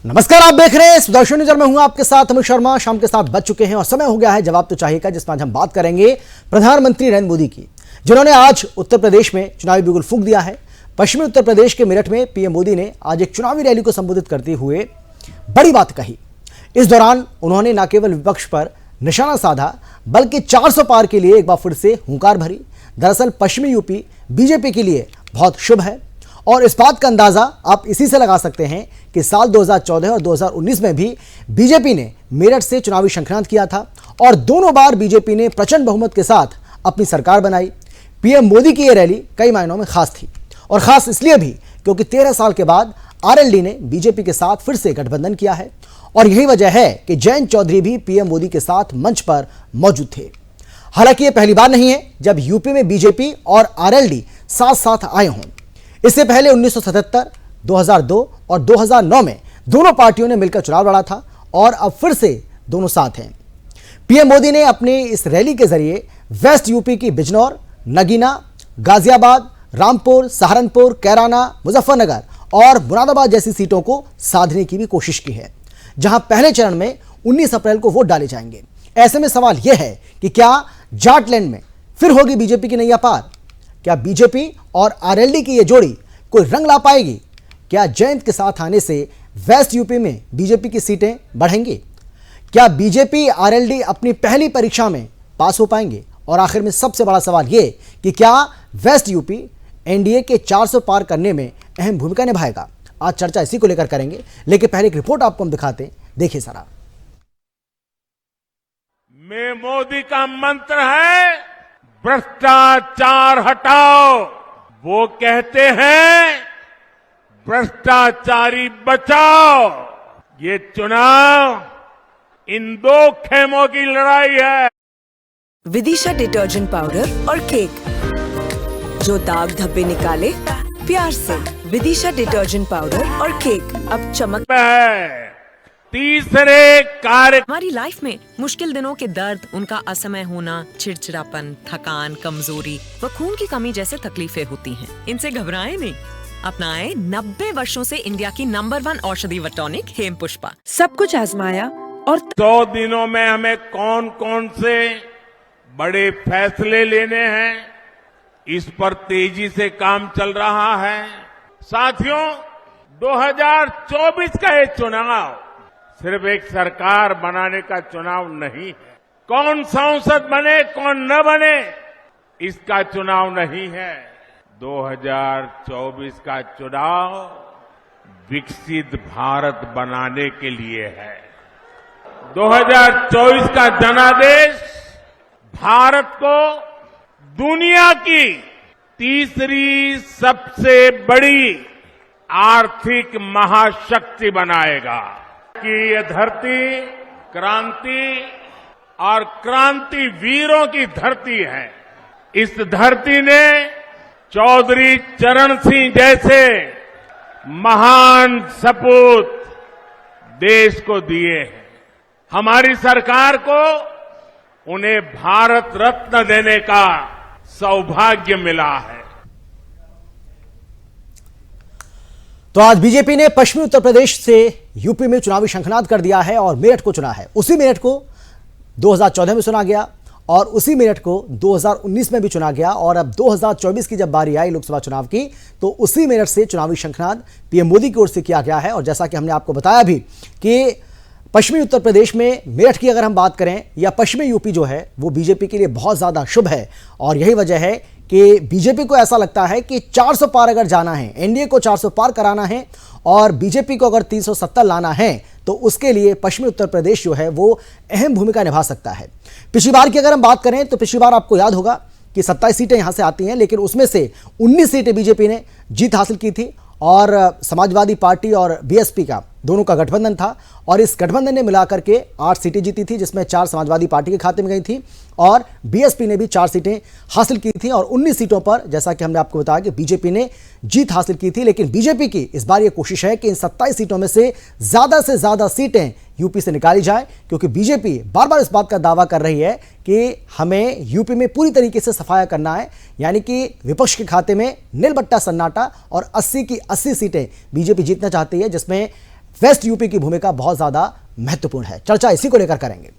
नमस्कार, आप देख रहे हैं सुदर्शन न्यूज। मैं हूं आपके साथ अमित शर्मा। शाम के 7 बज चुके हैं और समय हो गया है जवाब तो चाहिए का, जिसमें आज हम बात करेंगे प्रधानमंत्री नरेंद्र मोदी की, जिन्होंने आज उत्तर प्रदेश में चुनावी बिगुल फूंक दिया है। पश्चिमी उत्तर प्रदेश के मेरठ में पीएम मोदी ने आज एक चुनावी रैली को संबोधित करते हुए बड़ी बात कही। इस दौरान उन्होंने न केवल विपक्ष पर निशाना साधा, बल्कि 400 पार के लिए एक बार फिर से हुंकार भरी। दरअसल पश्चिमी यूपी बीजेपी के लिए बहुत शुभ है और इस बात का अंदाजा आप इसी से लगा सकते हैं कि साल 2014 और 2019 में भी बीजेपी ने मेरठ से चुनावी शंखनाद किया था और दोनों बार बीजेपी ने प्रचंड बहुमत के साथ अपनी सरकार बनाई। पीएम मोदी की यह रैली कई मायनों में खास थी और खास इसलिए भी क्योंकि 13 साल के बाद आरएलडी ने बीजेपी के साथ फिर से गठबंधन किया है और यही वजह है कि जयंत चौधरी भी पीएम मोदी के साथ मंच पर मौजूद थे। हालांकि यह पहली बार नहीं है जब यूपी में बीजेपी और आरएलडी साथ साथ आए हों। इससे पहले 1977, 2002 और 2009 में दोनों पार्टियों ने मिलकर चुनाव लड़ा था और अब फिर से दोनों साथ हैं। पीएम मोदी ने अपनी इस रैली के जरिए वेस्ट यूपी की बिजनौर, नगीना, गाजियाबाद, रामपुर, सहारनपुर, कैराना, मुजफ्फरनगर और मुरादाबाद जैसी सीटों को साधने की भी कोशिश की है, जहां पहले चरण में 19 अप्रैल को वोट डाले जाएंगे। ऐसे में सवाल यह है कि क्या जाटलैंड में फिर होगी बीजेपी की नैया पार? क्या बीजेपी और आरएलडी की यह जोड़ी कोई रंग ला पाएगी? क्या जयंत के साथ आने से वेस्ट यूपी में बीजेपी की सीटें बढ़ेंगी? क्या बीजेपी आरएलडी अपनी पहली परीक्षा में पास हो पाएंगे? और आखिर में सबसे बड़ा सवाल यह कि क्या वेस्ट यूपी एनडीए के 400 पार करने में अहम भूमिका निभाएगा? आज चर्चा इसी को लेकर करेंगे, लेकिन पहले एक रिपोर्ट आपको हम दिखाते हैं, देखिए जरा। में मोदी का मंत्र है भ्रष्टाचार हटाओ। वो कहते हैं भ्रष्टाचारी बचाओ। ये चुनाव इन दो खेमों की लड़ाई है। विदिशा डिटर्जेंट पाउडर और केक जो दाग धब्बे निकाले प्यार से। विदिशा डिटर्जेंट पाउडर और केक अब चमक है। तीसरे कार्य हमारी लाइफ में मुश्किल दिनों के दर्द, उनका असमय होना, चिड़चिड़ापन, थकान, कमजोरी व खून की कमी जैसे तकलीफें होती हैं। इनसे घबराएं नहीं, अपनाएं 90 वर्षों से इंडिया की नंबर 1 औषधि व टॉनिक हेम पुष्पा। सब कुछ आजमाया और 100 दिनों में हमें कौन कौन से बड़े फैसले लेने हैं, इस पर तेजी से काम चल रहा है। साथियों, 2024 का ये चुनाव सिर्फ एक सरकार बनाने का चुनाव नहीं है। कौन सांसद बने कौन न बने इसका चुनाव नहीं है। 2024 का चुनाव विकसित भारत बनाने के लिए है। 2024 का जनादेश भारत को दुनिया की तीसरी सबसे बड़ी आर्थिक महाशक्ति बनाएगा। कि ये धरती क्रांति और क्रांति वीरों की धरती है। इस धरती ने चौधरी चरण सिंह जैसे महान सपूत देश को दिए हैं। हमारी सरकार को उन्हें भारत रत्न देने का सौभाग्य मिला है। तो आज बीजेपी ने पश्चिमी उत्तर प्रदेश से यूपी में चुनावी शंखनाद कर दिया है और मेरठ को चुना है। उसी मेरठ को 2014 में चुना गया और उसी मेरठ को 2019 में भी चुना गया और अब 2024 की जब बारी आई लोकसभा चुनाव की, तो उसी मेरठ से चुनावी शंखनाद पीएम मोदी की ओर से किया गया है। और जैसा कि हमने आपको बताया भी कि पश्चिमी उत्तर प्रदेश में मेरठ की अगर हम बात करें या पश्चिमी यूपी जो है वो बीजेपी के लिए बहुत ज़्यादा शुभ है और यही वजह है कि बीजेपी को ऐसा लगता है कि 400 पार अगर जाना है, एनडीए को 400 पार कराना है और बीजेपी को अगर 370 लाना है, तो उसके लिए पश्चिमी उत्तर प्रदेश जो है वो अहम भूमिका निभा सकता है। पिछली बार की अगर हम बात करें तो पिछली बार आपको याद होगा कि 27 सीटें यहां से आती हैं, लेकिन उसमें से 19 सीटें बीजेपी ने जीत हासिल की थी और समाजवादी पार्टी और बीएसपी का दोनों का गठबंधन था और इस गठबंधन ने मिलाकर के 8 सीटें जीती थी, जिसमें 4 समाजवादी पार्टी के खाते में गई थी और बीएसपी ने भी 4 सीटें हासिल की थी और 19 सीटों पर जैसा कि हमने आपको बताया कि बीजेपी ने जीत हासिल की थी। लेकिन बीजेपी की इस बार यह कोशिश है कि इन 27 सीटों में से ज़्यादा सीटें यूपी से निकाली जाए, क्योंकि बीजेपी बार बार इस बात का दावा कर रही है कि हमें यूपी में पूरी तरीके से सफाया करना है, यानी कि विपक्ष के खाते में नीलबट्टा सन्नाटा और 80 की 80 सीटें बीजेपी जीतना चाहती है, जिसमें वेस्ट यूपी की भूमिका बहुत ज्यादा महत्वपूर्ण है। चर्चा इसी को लेकर करेंगे।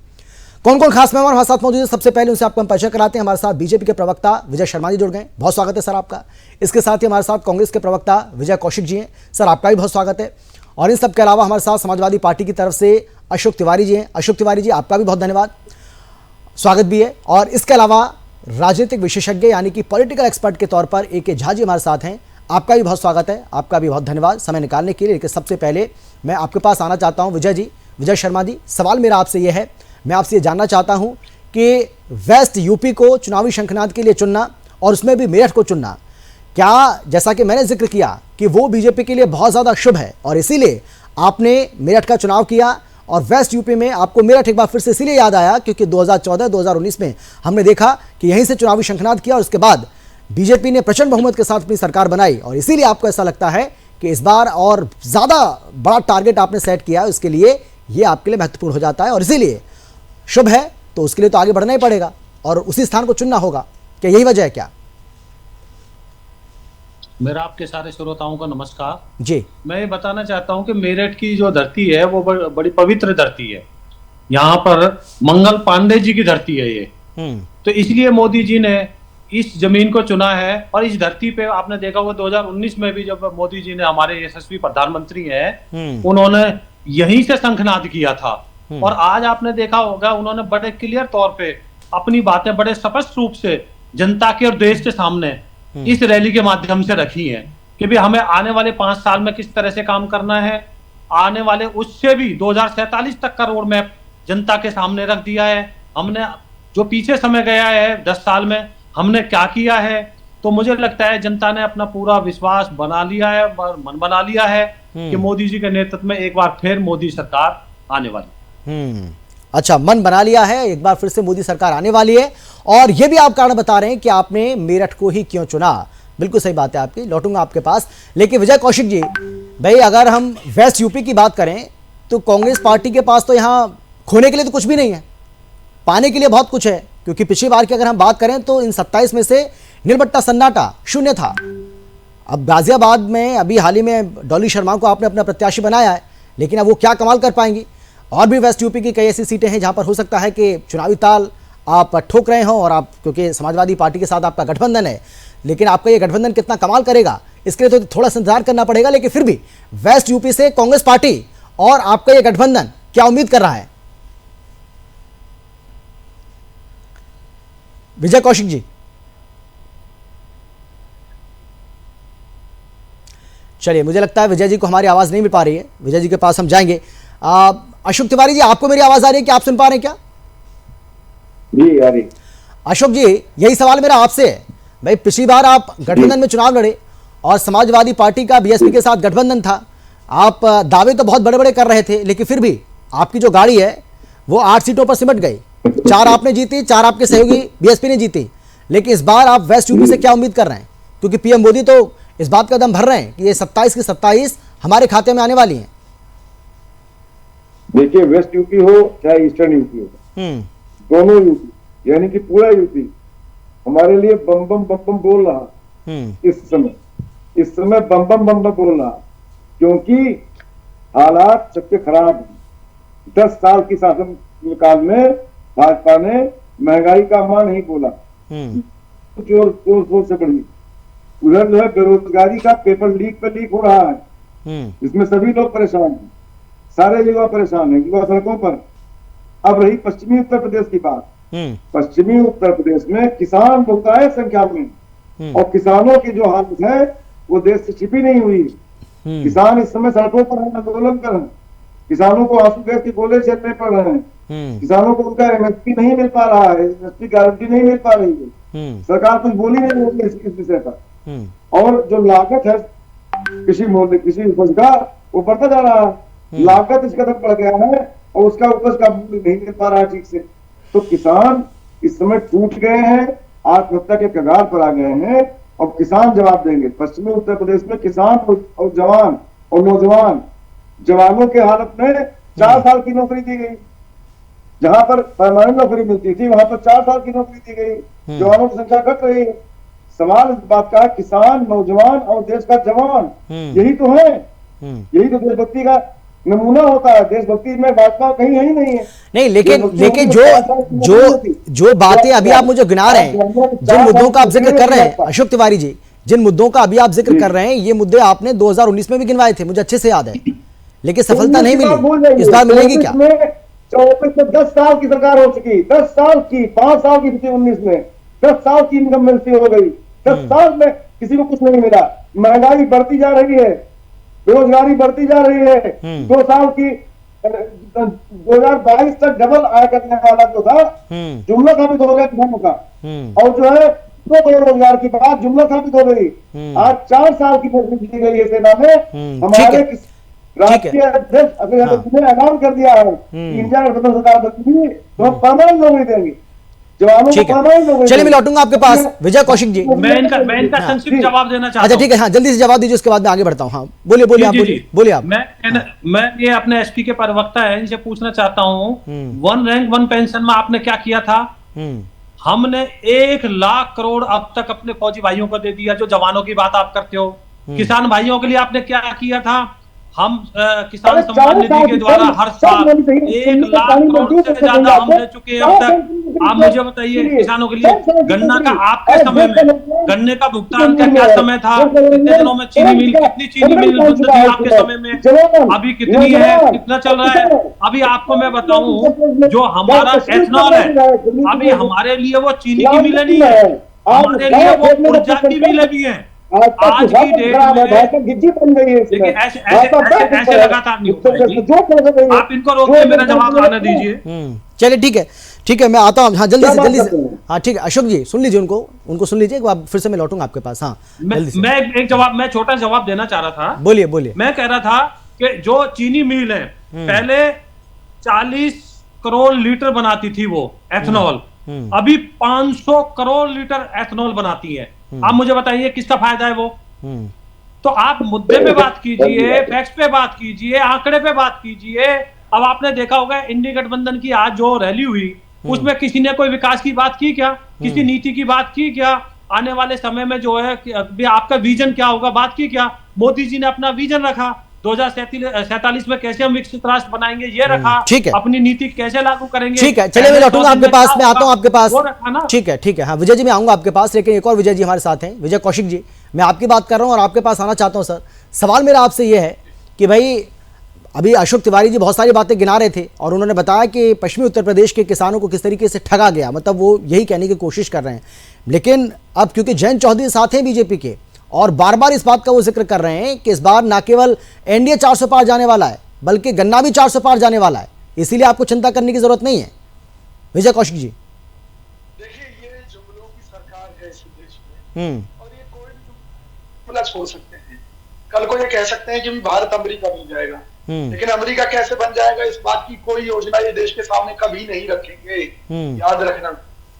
कौन कौन खास मेहमान हमारे साथ मौजूद है, सबसे पहले उनसे आपको हम परिचय कराते हैं। हमारे साथ बीजेपी के प्रवक्ता विजय शर्मा जी जुड़ गए, बहुत स्वागत है सर आपका। इसके साथ ही हमारे साथ कांग्रेस के प्रवक्ता विजय कौशिक जी हैं, सर आपका भी बहुत स्वागत है। और इन सब के अलावा हमारे साथ समाजवादी पार्टी की तरफ से अशोक तिवारी जी हैं। अशोक तिवारी जी आपका भी बहुत धन्यवाद, स्वागत भी है। और इसके अलावा राजनीतिक विशेषज्ञ यानी कि पॉलिटिकल एक्सपर्ट के तौर पर ए.के. झा जी हमारे साथ हैं, आपका भी बहुत स्वागत है, आपका भी बहुत धन्यवाद समय निकालने के लिए। लेकिन सबसे पहले मैं आपके पास आना चाहता हूं विजय जी, विजय शर्मा जी। सवाल मेरा आपसे यह है, मैं आपसे ये जानना चाहता हूं कि वेस्ट यूपी को चुनावी शंखनाद के लिए चुनना और उसमें भी मेरठ को चुनना, क्या जैसा कि मैंने जिक्र किया कि वो बीजेपी के लिए बहुत ज़्यादा शुभ है और इसीलिए आपने मेरठ का चुनाव किया और वेस्ट यूपी में आपको मेरठ एक बार फिर से इसीलिए याद आया क्योंकि 2014-2019 में हमने देखा कि यहीं से चुनावी शंखनाद किया और उसके बाद बीजेपी ने प्रचंड बहुमत के साथ अपनी सरकार बनाई और इसीलिए आपको ऐसा लगता है कि इस बार और ज़्यादा बड़ा टारगेट आपने सेट किया है, उसके लिए ये आपके लिए महत्वपूर्ण हो जाता है और इसीलिए शुभ है, तो उसके लिए तो आगे बढ़ना ही पड़ेगा और उसी स्थान को चुनना होगा। क्या यही वजह है क्या? मेरा आपके सारे श्रोताओं का नमस्कार जी। मैं ये बताना चाहता हूं कि मेरठ की जो धरती है वो बड़ी पवित्र धरती है। यहाँ पर मंगल पांडे जी की धरती है ये, तो इसलिए मोदी जी ने इस जमीन को चुना है। और इस धरती पे आपने देखा होगा 2019 में भी जब मोदी जी ने, हमारे यशस्वी प्रधानमंत्री हैं, उन्होंने यहीं से शंखनाद किया था। और आज आपने देखा होगा उन्होंने बड़े क्लियर तौर पे अपनी बातें बड़े स्पष्ट रूप से जनता के और देश के सामने इस रैली के माध्यम से रखी है कि भी हमें आने वाले 5 साल में किस तरह से काम करना है। आने वाले उससे भी 2047 तक का रोड मैप जनता के सामने रख दिया है। हमने जो पीछे समय गया है 10 साल में हमने क्या किया है, तो मुझे लगता है जनता ने अपना पूरा विश्वास बना लिया है, मन बना लिया है कि मोदी जी के नेतृत्व में एक बार फिर मोदी सरकार आने वाली। अच्छा, मन बना लिया है, एक बार फिर से मोदी सरकार आने वाली है। और ये भी आप कारण बता रहे हैं कि आपने मेरठ को ही क्यों चुना। बिल्कुल सही बात है आपकी, लौटूंगा आपके पास। लेकिन विजय कौशिक जी, भाई अगर हम वेस्ट यूपी की बात करें तो कांग्रेस पार्टी के पास तो यहाँ खोने के लिए तो कुछ भी नहीं है, पाने के लिए बहुत कुछ है। क्योंकि पिछली बार की अगर हम बात करें तो इन 27 में से नीलबट्टा सन्नाटा शून्य था। अब गाजियाबाद में अभी हाल ही में डॉली शर्मा को आपने अपना प्रत्याशी बनाया है, लेकिन अब वो क्या कमाल कर पाएंगी। और भी वेस्ट यूपी की कई ऐसी सीटें हैं जहां पर हो सकता है कि चुनावी ताल आप ठोक रहे हों और आप, क्योंकि समाजवादी पार्टी के साथ आपका गठबंधन है, लेकिन आपका ये गठबंधन कितना कमाल करेगा इसके लिए तो थोड़ा सा इंतजार करना पड़ेगा। लेकिन फिर भी वेस्ट यूपी से कांग्रेस पार्टी और आपका ये गठबंधन क्या उम्मीद कर रहा है? विजय कौशिक जी, चलिए मुझे लगता है विजय जी को हमारी आवाज नहीं मिल पा रही है, विजय जी के पास हम जाएंगे। अशोक तिवारी जी, आपको मेरी आवाज आ रही है? क्या आप सुन पा रहे हैं? क्या जी आ रही। अशोक जी, यही सवाल मेरा आपसे है। भाई पिछली बार आप गठबंधन में चुनाव लड़े और समाजवादी पार्टी का बीएसपी के साथ गठबंधन था। आप दावे तो बहुत बड़े बड़े कर रहे थे, लेकिन फिर भी आपकी जो गाड़ी है वो 8 सीटों पर सिमट गई। 4 आपने जीती, 4 आपके सहयोगी बीएसपी ने जीती। लेकिन इस बार आप वेस्ट यूपी से क्या उम्मीद कर रहे हैं? क्योंकि पीएम मोदी तो इस बात का दम भर रहे हैं कि ये 27 की 27 हमारे खाते में आने वाली हैं। देखिए, वेस्ट यूपी हो चाहे ईस्टर्न यूपी हो, दोनों यूपी यानी कि पूरा यूपी हमारे लिए बम बम बम बम बोल रहा। इस समय बम बम बम बम बोल रहा, क्योंकि हालात सबके खराब हैं। 10 साल की शासन काल में भाजपा ने महंगाई का मान नहीं बोला, जोर शोर से बढ़ी। उधर जो है बेरोजगारी का पेपर लीक पे लीक हो रहा है, इसमें सभी लोग परेशान हैं, सारे युवा परेशान हैं, युवा सड़कों पर। अब रही पश्चिमी उत्तर प्रदेश की बात, पश्चिमी उत्तर प्रदेश में किसान बहुत है संख्या में, और किसानों की जो हालत है वो देश से छिपी नहीं हुई। किसान इस समय सड़कों पर हैं, आंदोलन कर रहे हैं। किसानों को आंसू गैस के गोले झेलने पड़ रहे हैं। किसानों को उनका एमएसपी नहीं मिल पा रहा है, एमएसपी गारंटी नहीं मिल पा रही है। सरकार कुछ बोली नहीं रही है इस विषय पर। और जो लागत है कृषि उपज का, वो बढ़ता जा रहा है। लागत इस कदर बढ़ गया है और उसका उपज का मूल्य नहीं मिल पा रहा है ठीक से। तो किसान इस समय टूट गए हैं, आत्महत्या के कगार पर आ गए हैं और किसान जवाब देंगे। पश्चिमी उत्तर प्रदेश में किसान और जवान और नौजवान, जवानों के हालत में 4 साल की नौकरी दी गई। जहां पर परमानेंट नौकरी मिलती थी वहां पर 4 साल की नौकरी दी गई। जवानों की संख्या घट रही है। सवाल इस बात का, किसान, नौजवान और देश का जवान, यही तो है, यही तो देशभक्ति का नमूना होता है देशभक्ति में, भाजपा कहीं है ही नहीं है। नहीं, लेकिन जो बातें अभी आप मुझे गिना रहे हैं, जिन मुद्दों का आप जिक्र कर रहे हैं अशोक तिवारी जी, जिन मुद्दों का अभी आप जिक्र कर रहे हैं, ये मुद्दे आपने 2019 में भी गिनवाए थे, मुझे अच्छे से याद है, लेकिन सफलता नहीं मिली। इस बार मिलेगी क्या? 24 में 10 साल की सरकार हो चुकी, 10 साल की, 5 साल की थी 19 में, 10 साल की इनकम्बेंसी हो गई, 10 साल में किसी को कुछ नहीं मिला। महंगाई बढ़ती जा रही है, बेरोजगारी बढ़ती जा रही है। 2 साल की 2022 तक डबल आय करने वाला जो था जुमला साबित हो गया किसानों का, और जो है 2 करोड़ रोजगार की बात जुमला साबित हो गई। आज 4 साल की नौकरी दी गई है सेना में। हमारे राष्ट्रीय अध्यक्ष अभी ऐलान कर दिया है कि इंडिया गठबंधन सरकार बनती तो हम परमानेंट नौकरी देंगे जवानों को, परमानेंट नौकरी। चलिए मैं लौटूंगा आपके पास विजय कौशिक जी। मैं इनका संक्षिप्त जवाब देना चाहता हूं। अच्छा ठीक है, हाँ जल्दी से जवाब दीजिए, उसके बाद मैं आगे बढ़ता हूँ। हाँ बोलिए आप। मैं ये अपने एसपी के प्रवक्ता है, इनसे पूछना चाहता हूँ, 1 रैंक 1 पेंशन में आपने क्या किया था? हमने 1 लाख करोड़ अब तक अपने फौजी भाइयों को दे दिया। जो जवानों की बात आप करते हो, किसान भाइयों के लिए आपने क्या किया था? हम किसान सम्मान निधि के द्वारा हर साल 1 लाख करोड़ से ज्यादा हम दे चुके हैं अब तक। आप मुझे बताइए, किसानों के लिए गन्ना का आपके समय में गन्ने का भुगतान का क्या समय था? कितने दिनों में चीनी मिल, कितनी चीनी मिल बंद थी आपके समय में? अभी कितनी है, कितना चल रहा है? अभी आपको मैं बताऊं, जो हमारा एथनॉल है, अभी हमारे लिए वो चीनी की मिलें नहीं है, हमारे लिए वो ऊर्जा की मिलें भी है। आज की डेट में गिज्जी बन गई है। देखिए ऐसे लगातार नहीं हो पाएगी। आप इनको रोकिए, मेरा जवाब आने दीजिए। चलिए ठीक है मैं आता हूँ। हाँ जल्दी से हाँ ठीक है अशोक जी सुन लीजिए, उनको सुन लीजिए, फिर से मैं लौटूंगा आपके पास। हाँ मैं छोटा जवाब देना चाह रहा था। बोलिए। मैं कह रहा था कि जो चीनी मिल है पहले 40 करोड़ लीटर बनाती थी वो एथनॉल, अभी 500 करोड़ लीटर एथनॉल बनाती है। आप मुझे बताइए किसका फायदा है वो? तो आप मुद्दे पे बात कीजिए, फैक्ट्स पे बात कीजिए, आंकड़े पे बात कीजिए। अब आपने देखा होगा इंडिया गठबंधन की आज जो रैली हुई, उसमें किसी ने कोई विकास की बात की क्या? किसी नीति की बात की क्या? आने वाले समय में जो है आपका विजन क्या होगा, बात की क्या? मोदी जी ने अपना विजन रखा, 2047 में कैसे हम विकसित राष्ट्र बनाएंगे ये रखा, ठीक है, अपनी नीति कैसे लागू करेंगे। ठीक है, चलिए मैं लौटूंगा आपके पास, मैं आता हूं आपके पास। ठीक है हाँ विजय जी मैं आऊंगा आपके पास, लेकिन एक और विजय जी हमारे साथ हैं, विजय कौशिक जी। मैं आपकी बात कर रहा हूं और आपके पास आना चाहता हूं सर। सवाल मेरा आपसे ये है कि भाई अभी अशोक तिवारी जी बहुत सारी बातें गिना रहे थे और उन्होंने बताया कि पश्चिमी उत्तर प्रदेश के किसानों को किस तरीके से ठगा गया, मतलब वो यही कहने की कोशिश कर रहे हैं। लेकिन अब क्योंकि जयंत चौधरी साथ हैं बीजेपी के और बार बार इस बात का वो जिक्र कर रहे हैं कि इस बार न केवल एनडीए 400 पार जाने वाला है बल्कि गन्ना भी 400 पार जाने वाला है, इसीलिए आपको चिंता करने की जरूरत नहीं है। विजय कौशिक जी देखिए, ये जुमलों की सरकार है इस देश में और ये कोई भी जुमला छोड़ सकते हैं। कल को ये कह सकते हैं कि भारत अमेरिका बन जाएगा, लेकिन अमेरिका कैसे बन जाएगा इस बात की कोई योजना ये देश के सामने कभी नहीं रखेंगे। याद रखना,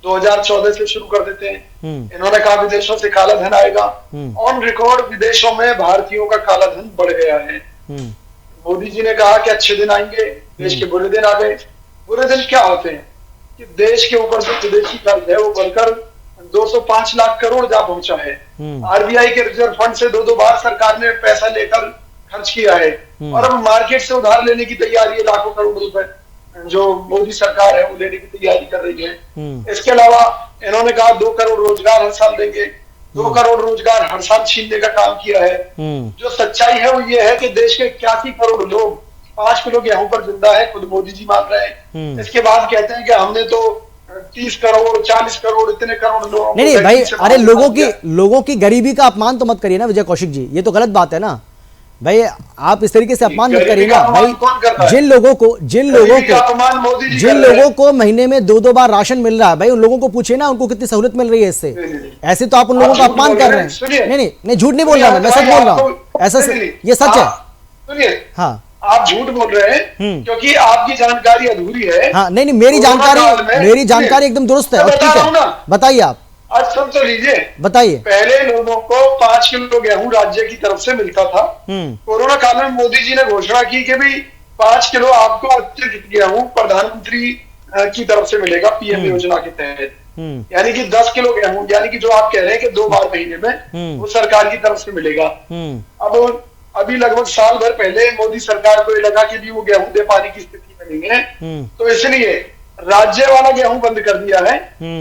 2014 से शुरू कर देते हैं। इन्होंने कहा विदेशों से काला धन आएगा, ऑन रिकॉर्ड विदेशों में भारतीयों का काला धन बढ़ गया है। मोदी जी ने कहा कि अच्छे दिन आएंगे, देश के बुरे दिन आ गए। बुरे दिन क्या होते हैं कि देश के ऊपर जो विदेशी कर्ज है वो बढ़कर 205 लाख करोड़ जा पहुंचा है। आरबीआई के रिजर्व फंड से 2 बार सरकार ने पैसा लेकर खर्च किया है और अब मार्केट से उधार लेने की तैयारी है, लाखों करोड़ रुपए जो मोदी सरकार है वो लेने की तैयारी कर रही है। इसके अलावा इन्होंने कहा 2 करोड़ रोजगार हर साल देंगे, 2 करोड़ रोजगार हर साल छीनने का काम किया है। जो सच्चाई है वो ये है कि देश के 81 करोड़ लोग 5 किलो गेहूं पर जिंदा है, खुद मोदी जी मान रहे हैं। इसके बाद कहते हैं कि हमने तो 30 करोड़ 40 करोड़ इतने करोड़ लोगों नहीं भाई, अरे लोगों की गरीबी का अपमान तो मत करिए ना विजय कौशिक जी, ये तो गलत बात है ना भाई। आप इस तरीके से अपमान मत करिए ना भाई। जिन लोगों को महीने में 2 बार राशन मिल रहा है भाई, उन लोगों को पूछिए ना उनको कितनी सहूलियत मिल रही है इससे। ऐसे तो आप उन लोगों का अपमान कर रहे हैं। नहीं झूठ नहीं बोल रहा मैं सच बोल रहा हूँ, ऐसा ये सच है। सुनिए, हाँ आप झूठ बोल रहे हैं क्योंकि आपकी जानकारी अधूरी है। हाँ नहीं मेरी जानकारी एकदम दुरुस्त है। ठीक है बताइए आप, आज सुन तो लीजिए, बताइए। पहले लोगों को 5 किलो गेहूं राज्य की तरफ से मिलता था। कोरोना काल में मोदी जी ने घोषणा की कि भाई 5 किलो आपको अतिरिक्त गेहूं प्रधानमंत्री की तरफ से मिलेगा पीएम योजना के तहत। यानी कि 10 किलो गेहूं, यानी कि जो आप कह रहे हैं कि 2 बार महीने में वो सरकार की तरफ से मिलेगा। अब अभी लगभग साल भर पहले मोदी सरकार को ये लगा कि भी वो गेहूं दे पाने की स्थिति में नहीं है, तो इसलिए राज्य वाला गेहूं बंद कर दिया है।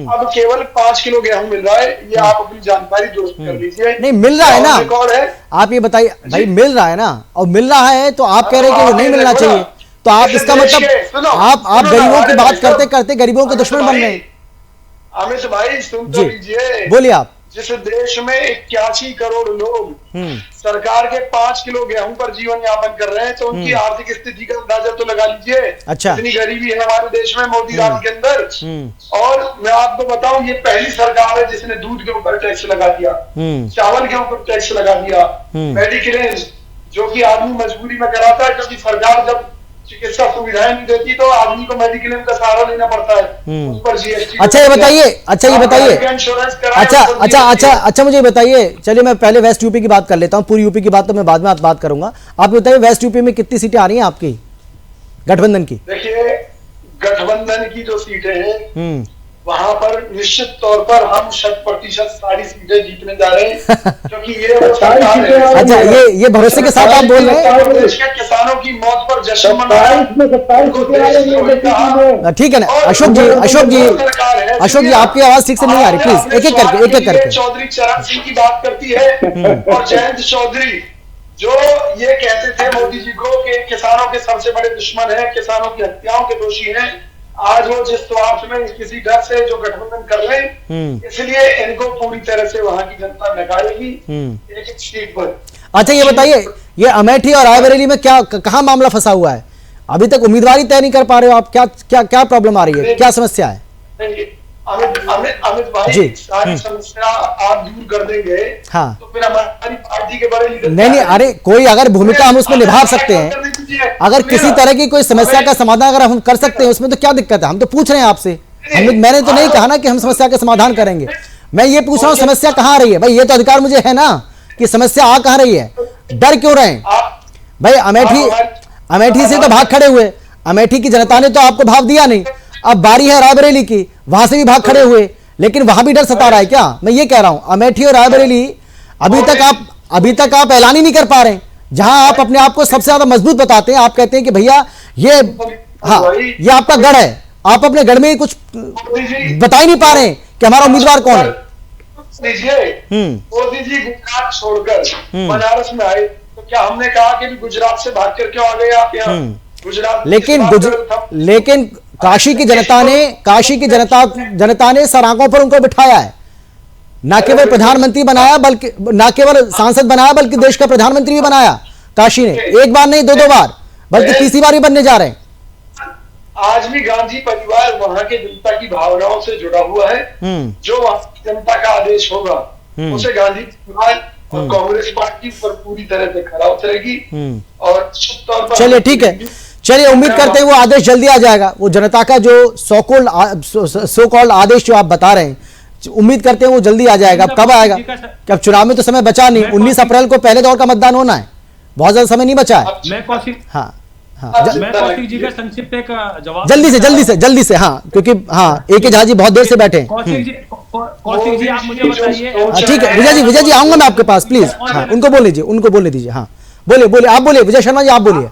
अब केवल 5 किलो गेहूं मिल रहा है, ये आप अपनी जानकारी दुरुस्त कर लीजिए। नहीं मिल रहा है ना, कौन है आप ये बताइए भाई, मिल रहा है ना, और मिल रहा है तो आप कह रहे हैं कि वो नहीं मिलना चाहिए, तो आप इसका मतलब आप गरीबों की बात करते करते गरीबों के दुश्मन बन रहे हैं। अमित भाई सुन तो लीजिए, बोलिए आप। जिस देश में 81 करोड़ लोग सरकार के 5 किलो गेहूं पर जीवन यापन कर रहे हैं, तो उनकी आर्थिक स्थिति का अंदाजा तो लगा लीजिए। अच्छा, इतनी गरीबी है हमारे देश में मोदी राज के अंदर। और मैं आपको बताऊं, ये पहली सरकार है जिसने दूध के ऊपर टैक्स लगा दिया, चावल के ऊपर टैक्स लगा दिया, मेडिक्लेम जो कि आदमी मजबूरी में कराता है, क्योंकि सरकार जब चिकित्सा सुविधाएं नहीं देती तो आदमी को मेडिक्लेम का सहारा लेना पड़ता है, उस पर जीएसटी। अच्छा ये बताइए, अच्छा मुझे बताइए, चलिए मैं पहले वेस्ट यूपी की बात कर लेता हूँ, पूरी यूपी की बात तो मैं बाद में बात करूंगा। आप बताइए वेस्ट यूपी में कितनी सीटें आ रही हैं आपकी गठबंधन की? देखिए, गठबंधन की जो सीटें हैं वहां पर निश्चित तौर पर हम 100% सारी सीटें जीतने जा रहे हैं, क्योंकि ये वो सरकार है। अच्छा, ये भरोसे के साथ आप बोल रहे हैं? देश के किसानों की मौत पर जश्न मना रहे हैं। ठीक है ना अशोक जी आपकी आवाज ठीक से नहीं आ रही, प्लीज एक एक करके। चौधरी चरण सिंह की बात करती है और जयंत चौधरी जो ये कहते थे मोदी जी को कि किसानों के सबसे बड़े दुश्मन है, किसानों की हत्याओं के दोषी हैं, आज वो जिस स्वार्थ में किसी डर से जो गठबंधन कर रहे हैं, इसलिए इनको पूरी तरह से वहां की जनता नकारेगी एक एक सीट पर। अच्छा ये बताइए, ये अमेठी और रायबरेली में कहाँ मामला फंसा हुआ है? अभी तक उम्मीदवारी तय नहीं कर पा रहे हो आप, क्या प्रॉब्लम आ रही है, क्या समस्या है? अमित भाई, सारी समस्या आप दूर कर देंगे हाँ, तो फिर हमारी पार्टी के बड़े लीडर नहीं, अरे कोई अगर भूमिका हम उसमें निभा सकते हैं, अगर किसी तरह की कोई समस्या का समाधान अगर हम कर सकते हैं उसमें तो क्या दिक्कत है? हम तो पूछ रहे हैं आपसे, मैंने तो नहीं कहा ना कि हम समस्या का समाधान करेंगे, मैं ये पूछ रहा हूँ समस्या कहाँ आ रही है? भाई ये तो अधिकार मुझे है ना कि समस्या आ कहाँ रही है, डर क्यों रहे हैं? भाई अमेठी से तो भाग खड़े हुए, अमेठी की जनता ने तो आपको भाव दिया नहीं, अब बारी है रायबरेली की, वहां से भी भाग खड़े हुए, लेकिन वहां भी डर सता रहा है क्या? मैं ये कह रहा हूं अमेठी और रायबरेली अभी तक आप ऐलान ही नहीं कर पा रहे हैं, जहां आप अपने आप को सबसे ज्यादा मजबूत बताते हैं। आप कहते हैं कि भैया ये ये आपका गढ़ है, आप अपने गढ़ में कुछ बता ही नहीं पा रहे हैं कि हमारा उम्मीदवार कौन है। मोदी जी गुजरात छोड़कर बनारस में आए, तो क्या हमने कहा कि गुजरात से भाग कर क्यों आ गए आप यहाँ? गुजरात लेकिन काशी की जनता ने सर आंखों पर उनको बिठाया है, ना केवल प्रधानमंत्री बनाया, बल्कि ना केवल सांसद बनाया बल्कि देश का प्रधानमंत्री भी बनाया काशी ने, एक बार नहीं दो बार, बल्कि तीसरी बार भी बनने जा रहे हैं। आज भी गांधी परिवार वहां के जनता की भावनाओं से जुड़ा हुआ है, जो वहां की जनता का आदेश होगा उसे गांधी परिवार और कांग्रेस पार्टी पर पूरी तरह से खरा उतरेगी। और चलिए ठीक है, चलिए उम्मीद करते हैं वो आदेश जल्दी आ जाएगा, वो जनता का जो सो कॉल्ड आदेश जो आप बता रहे हैं, उम्मीद करते हैं वो जल्दी आ जाएगा। कब आएगा? कि अब चुनाव में तो समय बचा नहीं, 19 अप्रैल को पहले दौर का मतदान होना है, बहुत ज्यादा समय नहीं बचा है। मैं कौशिक जी का संक्षिप्त एक जवाब जल्दी से हाँ, क्योंकि हाँ ए के झा जी बहुत देर से बैठे हैं। कौशिक जी आप मुझे बताइए। ठीक है विजय जी आऊंगा मैं आपके पास, प्लीज हाँ, उनको बोलने दीजिए। हाँ बोलिए आप बोलिए, विजय शर्मा जी आप बोलिए।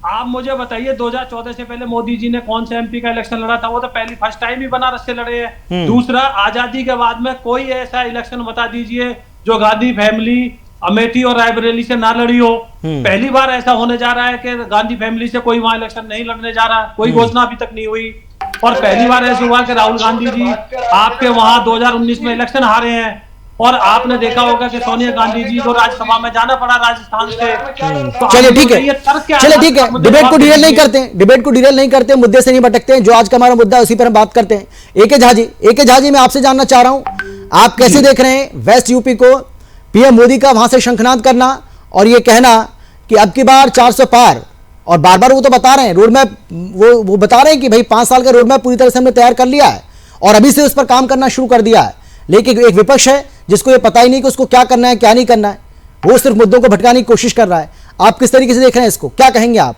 आप मुझे बताइए 2014 से पहले मोदी जी ने कौन सा एमपी का इलेक्शन लड़ा था? वो तो पहली फर्स्ट टाइम ही बनारस से लड़े हैं। दूसरा, आजादी के बाद में कोई ऐसा इलेक्शन बता दीजिए जो गांधी फैमिली अमेठी और रायबरेली से ना लड़ी हो। पहली बार ऐसा होने जा रहा है कि गांधी फैमिली से कोई वहां इलेक्शन नहीं लड़ने जा रहा, कोई घोषणा अभी तक नहीं हुई। और पहली बार ऐसा हुआ कि राहुल गांधी जी आपके वहां 2019 में इलेक्शन हारे हैं, और आपने देखा होगा कि सोनिया गांधी जी को राज्यसभा में जाना पड़ा राजस्थान से। चलिए ठीक है, डिबेट को डिटेल नहीं करते, मुद्दे से नहीं भटकते हैं। जो आज का हमारा मुद्दा है उसी पर हम बात करते हैं। ए के झा जी मैं आपसे जानना चाह रहा हूं, आप कैसे देख रहे हैं वेस्ट यूपी को, पीएम मोदी का वहां से शंखनाद करना और ये कहना कि अब की बार 400 पार, और बार वो तो बता रहे हैं रोड मैप, वो बता रहे हैं कि भाई 5 साल का रोड मैप पूरी तरह से हमने तैयार कर लिया है और अभी से उस पर काम करना शुरू कर दिया है। लेकिन एक विपक्ष है जिसको ये पता ही नहीं कि उसको क्या करना है क्या नहीं करना है, वो सिर्फ मुद्दों को भटकाने की कोशिश कर रहा है। आप किस तरीके से देख रहे हैं इसको, क्या कहेंगे आप?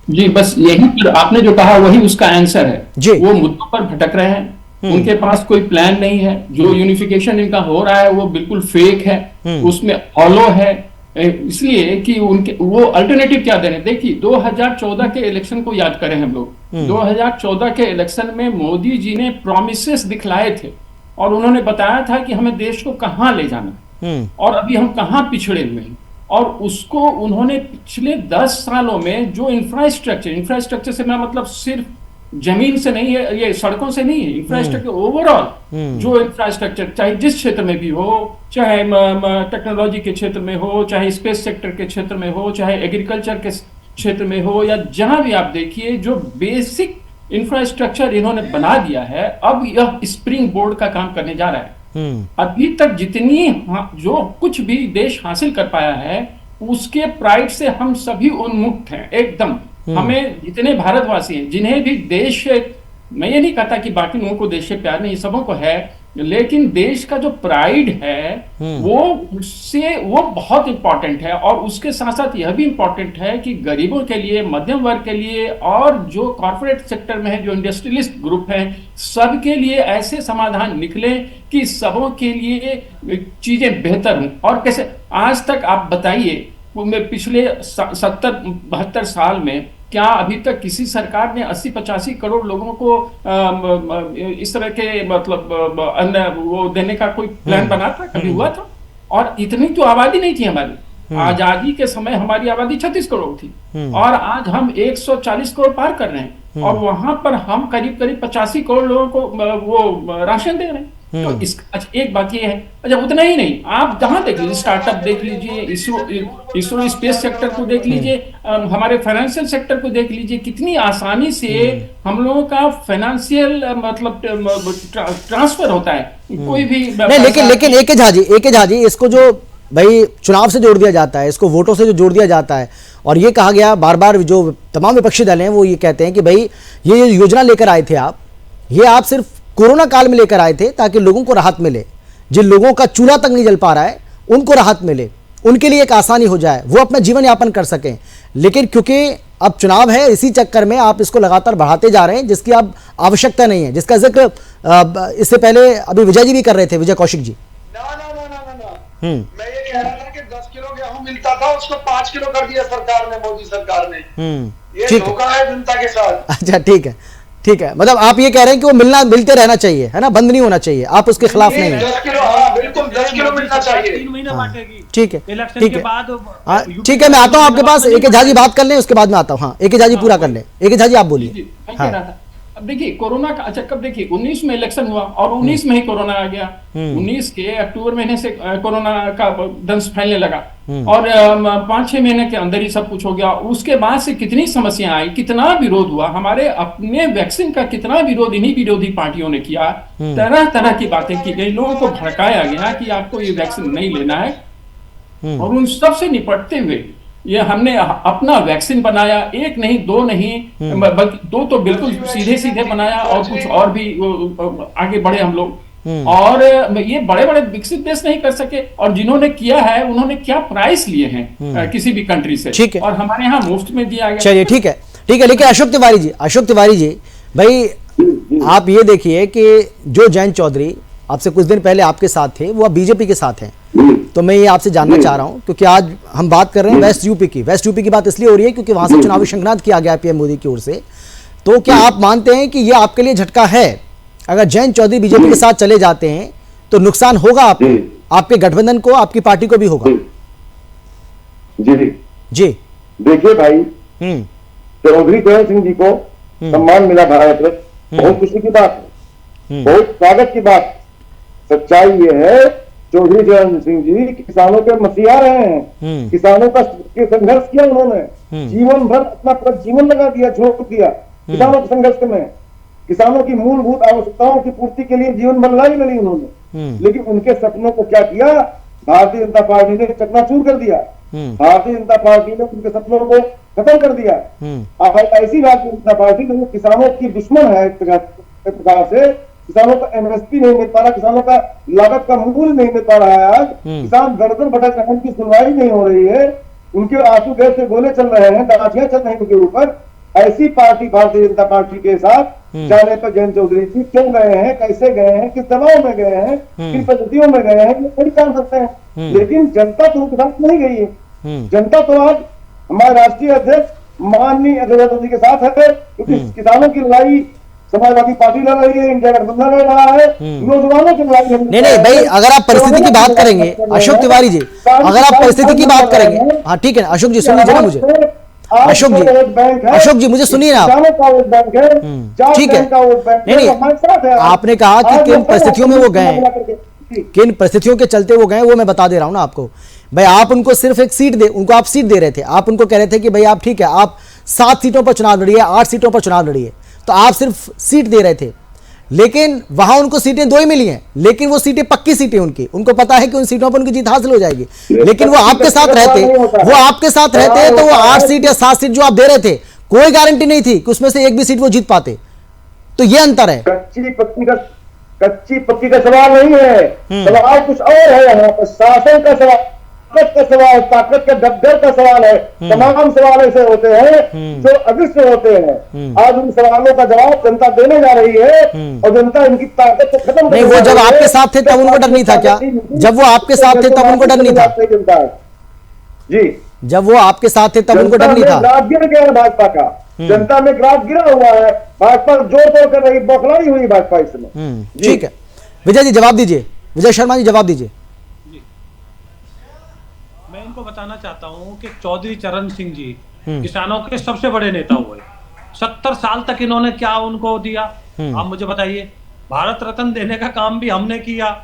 जी बस यही आपने जो कहा वही उसका आंसर है जी। वो मुद्दों पर भटक रहे हैं, उनके पास कोई प्लान नहीं है। जो यूनिफिकेशन इनका हो रहा है वो बिल्कुल फेक है, उसमें हॉलो है। इसलिए कि उनके वो अल्टरनेटिव क्या दे रहे हैं। देखिए 2014 के इलेक्शन को याद करें हम लोग। 2014 के इलेक्शन में मोदी जी ने प्रॉमिसेस दिखलाए थे और उन्होंने बताया था कि हमें देश को कहां ले जाना है और अभी हम कहां पिछड़े हुए हैं, और उसको उन्होंने पिछले 10 सालों में जो इंफ्रास्ट्रक्चर से मैं मतलब सिर्फ जमीन से नहीं है, ये सड़कों से नहीं है, इंफ्रास्ट्रक्चर ओवरऑल जो इंफ्रास्ट्रक्चर चाहे जिस क्षेत्र में भी हो, चाहे टेक्नोलॉजी के क्षेत्र में हो, चाहे स्पेस सेक्टर के क्षेत्र में हो, चाहे एग्रीकल्चर के क्षेत्र में हो, या जहां भी आप देखिए जो बेसिक इंफ्रास्ट्रक्चर इन्होंने बना दिया है, अब यह स्प्रिंग बोर्ड का काम करने जा रहा है। अभी तक जितनी जो कुछ भी देश हासिल कर पाया है उसके प्राइड से हम सभी उन्मुक्त हैं एकदम। हमें जितने भारतवासी हैं, जिन्हें भी देश, मैं ये नहीं कहता कि बाकी लोगों को देश से प्यार नहीं, सबों को है, लेकिन देश का जो प्राइड है वो बहुत इंपॉर्टेंट है। और उसके साथ साथ यह भी इंपॉर्टेंट है कि गरीबों के लिए, मध्यम वर्ग के लिए और जो कॉर्पोरेट सेक्टर में है, जो इंडस्ट्रियलिस्ट ग्रुप है, सबके लिए ऐसे समाधान निकले कि सबों के लिए चीजें बेहतर हों। और कैसे आज तक आप बताइए पिछले 70-72 साल में क्या अभी तक किसी सरकार ने 80-85 करोड़ लोगों को इस तरह के मतलब अन्न वो देने का कोई प्लान बना था? कभी हुआ था? और इतनी तो आबादी नहीं थी हमारी। आजादी के समय हमारी आबादी 36 करोड़ थी और आज हम 140 करोड़ पार कर रहे हैं, और वहां पर हम करीब 85 करोड़ लोगों को वो राशन दे रहे हैं। तो अच्छा एक बात ये है, अच्छा उतना ही नहीं, आप जहां देख लीजिए, स्टार्टअप देख लीजिए, इसरो स्पेस सेक्टर को देख लीजिए, हमारे फाइनेंशियल सेक्टर को देख लीजिए, कितनी आसानी से हम लोगों का फाइनेंशियल मतलब ट्रांसफर होता है कोई भी नहीं। लेकिन एके झाजी इसको जो भाई चुनाव से जोड़ दिया जाता है, इसको वोटों से जो जोड़ दिया जाता है, और ये कहा गया बार बार, जो तमाम विपक्षी दल हैं वो ये कहते हैं कि भाई ये योजना लेकर आए थे आप, ये आप सिर्फ कोरोना काल में लेकर आए थे ताकि लोगों को राहत मिले, जिन लोगों का चूल्हा तक नहीं जल पा रहा है उनको राहत मिले, उनके लिए एक आसानी हो जाए, वो अपना जीवन यापन कर सकें। लेकिन क्योंकि अब चुनाव है, इसी चक्कर में आप इसको लगातार बढ़ाते जा रहे हैं, जिसकी अब आवश्यकता नहीं है, जिसका जिक्र इससे पहले अभी विजय जी भी कर रहे थे, विजय कौशिक जी। मैं ये कह रहा था कि 10 किलो गेहूं मिलता था, उसको 5 किलो कर दिया सरकार ने, मोदी सरकार ने। ये धोखा है जनता के साथ। अच्छा ठीक है, मतलब आप ये कह रहे हैं कि वो मिलते रहना चाहिए, है ना, बंद नहीं होना चाहिए, आप उसके खिलाफ नहीं है। 10 किलो, हाँ बिल्कुल 10 किलो मिलना चाहिए। 3 महीना बांटेगी। ठीक है, ठीक है, मैं आता हूँ आपके पास, एके झा जी बात कर लें, उसके बाद में आता हूँ। हाँ, एके झा जी पूरा कर लें, एके झा जी आप बोलिए। अब देखिए कोरोना का, अच्छा कब देखिए 19 में इलेक्शन हुआ और 19 में ही कोरोना आ गया। 19 के अक्टूबर महीने से कोरोना का दंश फैलने लगा और 5-6 महीने के अंदर ही सब कुछ हो गया। उसके बाद से कितनी समस्याएं आई, कितना विरोध हुआ, हमारे अपने वैक्सीन का कितना विरोध इन्हीं विरोधी पार्टियों ने किया, तरह तरह की बातें की गई, लोगों को भड़काया गया कि आपको ये वैक्सीन नहीं लेना है। और उन सब से निपटते हुए ये हमने अपना वैक्सीन बनाया, एक नहीं, दो नहीं, बल्कि 2 तो बिल्कुल सीधे बनाया और कुछ और भी आगे बढ़े हम लोग। और ये बड़े बड़े विकसित देश नहीं कर सके, और जिन्होंने किया है उन्होंने क्या प्राइस लिए हैं किसी भी कंट्री से, ठीक है, और हमारे यहाँ मुफ्त में दिया गया। चलिए ठीक है। लेकिन अशोक तिवारी जी भाई आप ये देखिए कि जो जयंत चौधरी आपसे कुछ दिन पहले आपके साथ थे, वो अब बीजेपी के साथ हैं। तो मैं ये आपसे जानना चाह रहा हूं, क्योंकि आज हम बात कर रहे हैं वेस्ट यूपी की बात इसलिए हो रही है क्योंकि वहां से चुनावी शंखनाद किया गया पीएम मोदी की ओर से। तो क्या आप मानते हैं कि ये आपके लिए झटका है? अगर जयंत चौधरी बीजेपी के साथ चले जाते हैं तो नुकसान होगा आपको, आपके गठबंधन को, आपकी पार्टी को भी होगा? जी देखिए भाई, चौधरी चरण सिंह जी को सम्मान मिला भारत रत्न, बहुत खुशी की बात है, बहुत स्वागत की बात। सच्चाई ये है, चौधरी चरण सिंह जी किसानों के मसीहा रहे हैं, किसानों का संघर्ष किया उन्होंने, जीवन भर अपना पूरा जीवन लगा दिया, झोंक दिया किसानों के संघर्ष में, किसानों की मूलभूत आवश्यकताओं की पूर्ति के लिए जीवन भर लड़ी लड़ी उन्होंने। लेकिन उनके सपनों को क्या किया, भारतीय जनता पार्टी ने चकनाचूर कर दिया। भारतीय जनता पार्टी ने उनके सपनों को खत्म कर दिया। ऐसी भारतीय जनता पार्टी जो किसानों की दुश्मन है, एक प्रकार से किसानों का एमएसपी नहीं मिल पा रहा, किसानों का लागत का मूल्य नहीं मिल पा रहा है। आज किसान दर्जन भटक रहे हैं, उनकी सुनवाई नहीं हो रही है, उनके आंसू गैस से गोले चल रहे हैं, गांठियां चल रही हैं उनके ऊपर। ऐसी पार्टी भारतीय जनता पार्टी के साथ जाने पर जयंत चौधरी जी क्यों गए हैं, कैसे गए हैं, किस दबाव में गए हैं, किन पद्धतियों में गए हैं, ये कोई जान सकते हैं। लेकिन जनता तो उनके साथ नहीं गई है। जनता तो आज हमारे राष्ट्रीय अध्यक्ष माननीय अखिलेश यादव जी के साथ है, क्योंकि किसानों की लड़ाई समाजवादी पार्टी लड़ रही है, इंडिया गठबंधन लड़ रहा है, नौजवानों की लड़ाई। नहीं भाई, अगर आप परिस्थिति की बात करेंगे अशोक तिवारी जी, अगर आप परिस्थिति की बात करेंगे, हाँ ठीक है अशोक जी सुन लीजिए ना मुझे, अशोक जी मुझे सुनिए ना आप, ठीक है। नहीं आपने कहा कि किन परिस्थितियों में वो गए हैं, किन परिस्थितियों के चलते वो गए, वो मैं बता दे रहा हूं ना आपको। भाई आप उनको सिर्फ एक सीट दे, उनको आप सीट दे रहे थे, आप उनको कह रहे थे कि भाई आप ठीक है आप 7 सीटों पर चुनाव लड़िए, 8 सीटों पर चुनाव लड़िए, तो आप सिर्फ सीट दे रहे थे। लेकिन वहां उनको सीटें 2 ही मिली हैं, लेकिन वो सीटें पक्की सीटें उनको पता है कि उन सीटों पर उनकी जीत हासिल हो जाएगी। लेकिन वो आपके साथ रहते तो वो 8 सीट या 7 सीट जो आप दे रहे थे, कोई गारंटी नहीं थी कि उसमें से एक भी सीट वो जीत पाते। तो ये अंतर है। कच्ची पक्की का सवाल नहीं है, सवाल कुछ और है। यहाँ पर शासन का सवाल, ताकत का सवाल, ताकत के डगर का सवाल है। तमाम सवाल ऐसे होते हैं जो अदृश्य होते हैं। आज उन सवालों का जवाब जनता देने जा रही है और जनता इनकी ताकत को खत्म नहीं। वो जब आपके साथ थे तब उनको डर नहीं था क्या? जब वो आपके साथ थे तब उनको डर नहीं था जी? जब वो आपके साथ थे तब उनको डर नहीं था? ग्राफ गिर गया भाजपा का, जनता में ग्राफ गिरा हुआ है। भाजपा जोर तोड़ कर रही, बौखलाई हुई भाजपा इस समय। ठीक है विजय जी जवाब दीजिए, विजय शर्मा जी जवाब दीजिए। मैं इनको बताना चाहता हूं कि चौधरी चरण सिंह जी किसानों के सबसे बड़े नेता हुए। 70 साल तक इन्होंने क्या उनको दिया, आप मुझे बताइए। भारत रत्न देने का काम भी हमने किया,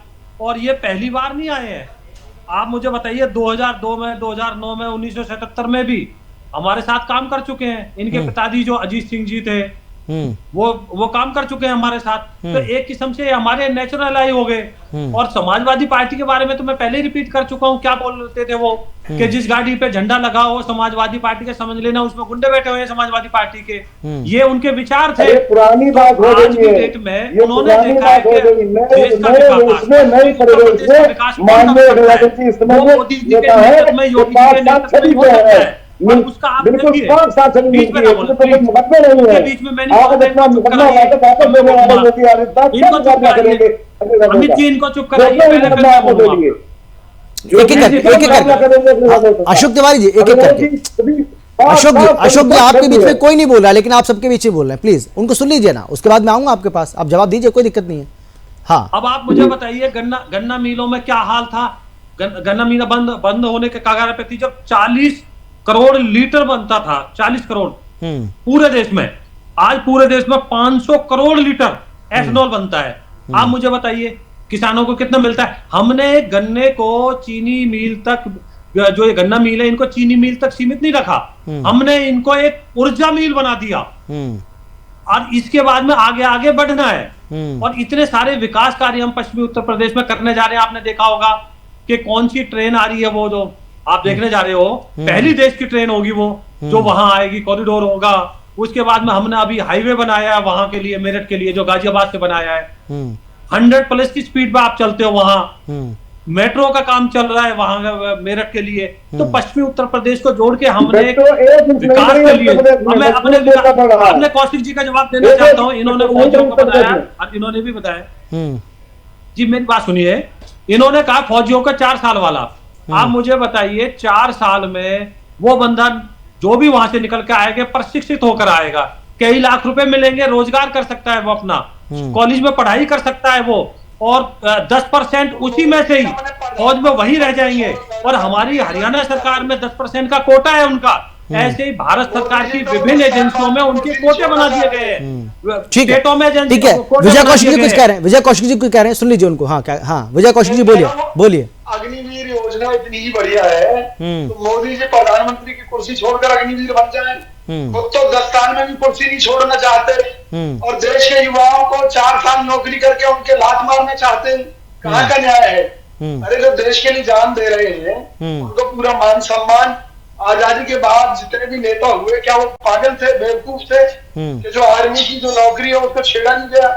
और ये पहली बार नहीं आए हैं। आप मुझे बताइए 2002 में, 2009 में, 1977 में भी हमारे साथ काम कर चुके हैं। इनके पिताजी जो अजीत सिंह जी थे वो काम कर चुके हैं हमारे साथ। तो एक किस्म से हमारे नेचुरल आई हो गए। और समाजवादी पार्टी के बारे में तो मैं पहले ही रिपीट कर चुका हूं, क्या बोलते थे वो कि जिस गाड़ी पे झंडा लगा हो समाजवादी पार्टी के, समझ लेना उसमें गुंडे बैठे हुए हैं समाजवादी पार्टी के। ये उनके विचार थे। पुरानी बात हो आज की डेट में उन्होंने देखा है कि देश का विकास मोदी जी के नेतृत्व में, योगी जी के नेतृत्व में हो सकता है। और उसका आप देखिए बीच में ना बोलो, बीच में मैंने अमित जी इनको चुप कराइए। अशोक तिवारी जी एक एक करके। अशोक जी आपके बीच में कोई नहीं बोल रहा, लेकिन आप सबके बीच में बोल रहे हैं। प्लीज उनको सुन लीजिए ना, उसके बाद मैं आऊंगा आपके पास, आप जवाब दीजिए, कोई दिक्कत नहीं है। हाँ अब आप मुझे बताइए गन्ना मिलों में क्या हाल था। गन्ना मिल बंद होने के कगार पे थी जब 40 करोड़ लीटर बनता था, 40 करोड़ पूरे देश में। आज पूरे देश में 500 करोड़ लीटर एथेनॉल बनता है। आप मुझे बताइए किसानों को कितना मिलता है। हमने गन्ने को चीनी मिल तक, जो ये गन्ना मिल है इनको चीनी मिल तक सीमित नहीं रखा, हमने इनको एक ऊर्जा मिल बना दिया। और इसके बाद में आगे आगे बढ़ना है। और इतने सारे विकास कार्य हम पश्चिमी उत्तर प्रदेश में करने जा रहे हैं। आपने देखा होगा कि कौन सी ट्रेन आ रही है, वो जो आप देखने जा रहे हो, पहली देश की ट्रेन होगी वो, जो वहां आएगी, कॉरिडोर होगा। उसके बाद में हमने अभी हाईवे बनाया है वहां के लिए, मेरठ के लिए, जो गाजियाबाद से बनाया है। 100+ की स्पीड पे आप चलते हो वहां। मेट्रो का काम चल रहा है वहां मेरठ के लिए। तो पश्चिमी उत्तर प्रदेश को जोड़ के हमने विकास के लिए, मैं अपने कौशिक जी का जवाब देना चाहता हूँ। इन्होंने फौजियों को बताया और इन्होंने भी बताया जी, मेरी बात सुनिए। इन्होंने कहा फौजियों का 4 साल वाला। आप मुझे बताइए 4 साल में वो बंदा जो भी वहां से निकल के आएगा प्रशिक्षित होकर आएगा, कई लाख रुपए मिलेंगे, रोजगार कर सकता है वो, अपना कॉलेज में पढ़ाई कर सकता है वो, और 10% उसी में से ही फौज में वही रह जाएंगे। और हमारी हरियाणा सरकार में 10% का कोटा है उनका। ऐसे ही भारत सरकार की विभिन्न एजेंसियों में उनके कोटे बना दिए गए हैं। ठीक है, ठीक है। विजय कौशिक जी कुछ कह रहे हैं, विजय कौशिक जी कुछ कह रहे हैं, सुन लीजिए उनको। हाँ हाँ विजय कौशिक जी बोलिए। अग्निवीर योजना इतनी ही बढ़िया है तो मोदी जी प्रधानमंत्री की कुर्सी छोड़कर अग्निवीर बन जाए। खुद तो दस्तान में भी कुर्सी नहीं छोड़ना चाहते और देश के युवाओं को 4 साल नौकरी करके उनके लात मारना चाहते हैं। कहाँ का न्याय है? अरे जो देश के लिए जान दे रहे हैं उनको पूरा मान सम्मान। आजादी के बाद जितने भी नेता हुए, क्या वो पागल थे, बेवकूफ थे कि जो आर्मी की जो नौकरी है उसको छेड़ा नहीं गया?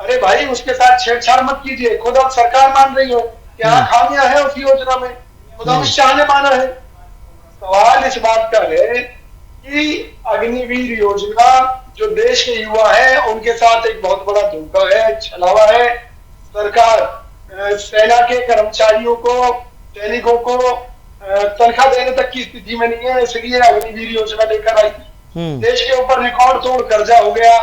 अरे भाई उसके साथ छेड़छाड़ मत कीजिए। खुद अब सरकार मान रही हो क्या खामियां है उस योजना में, खुद अमित शाह ने माना है। सवाल इस बात का है कि अग्निवीर योजना जो देश के युवा है उनके साथ एक बहुत बड़ा धोखा है, छलावा है। सरकार सेना के कर्मचारियों को, सैनिकों को तनख्वाह देने तक की स्थिति में नहीं है, इसलिए अग्निवीर योजना लेकर आई। देश के ऊपर रिकॉर्ड तोड़ कर्जा हो गया,